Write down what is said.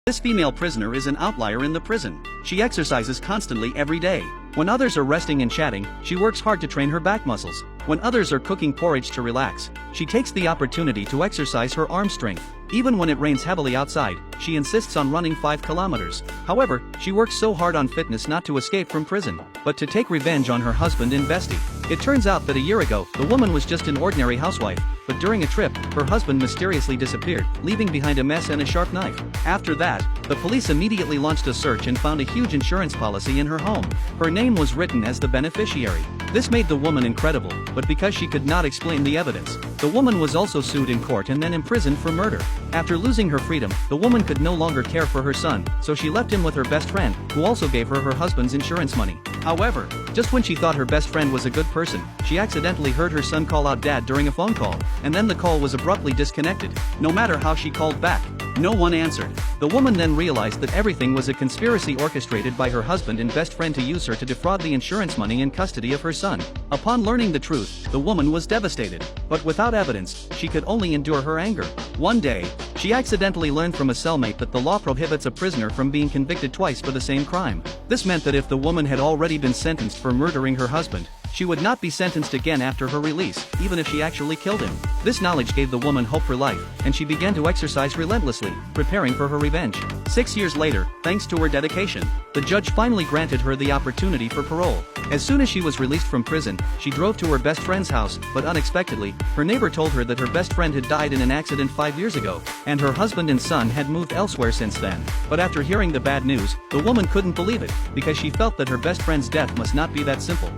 This female prisoner is an outlier in the prison. She exercises constantly every day. When others are resting and chatting, she works hard to train her back muscles. When others are cooking porridge to relax, she takes the opportunity to exercise her arm strength. Even when it rains heavily outside, she insists on running 5 kilometers. However, she works so hard on fitness not to escape from prison, but to take revenge on her husband and bestie. It turns out that a year ago, the woman was just an ordinary housewife, but during a trip, her husband mysteriously disappeared, leaving behind a mess and a sharp knife. After that, the police immediately launched a search and found a huge insurance policy in her home. Her name was written as the beneficiary. This made the woman incredible, but because she could not explain the evidence, the woman was also sued in court and then imprisoned for murder. After losing her freedom, the woman could no longer care for her son, so she left him with her best friend, who also gave her her husband's insurance money. However, just when she thought her best friend was a good person, she accidentally heard her son call out dad during a phone call, and then the call was abruptly disconnected. No matter how she called back, no one answered. The woman then realized that everything was a conspiracy orchestrated by her husband and best friend to use her to defraud the insurance money and custody of her son. Upon learning the truth, the woman was devastated. But without evidence, she could only endure her anger. One day, she accidentally learned from a cellmate that the law prohibits a prisoner from being convicted twice for the same crime. This meant that if the woman had already been sentenced for murdering her husband, she would not be sentenced again after her release, even if she actually killed him. This knowledge gave the woman hope for life, and she began to exercise relentlessly, preparing for her revenge. 6 years later, thanks to her dedication, the judge finally granted her the opportunity for parole. As soon as she was released from prison, she drove to her best friend's house, but unexpectedly, her neighbor told her that her best friend had died in an accident 5 years ago, and her husband and son had moved elsewhere since then. But after hearing the bad news, the woman couldn't believe it, because she felt that her best friend's death must not be that simple.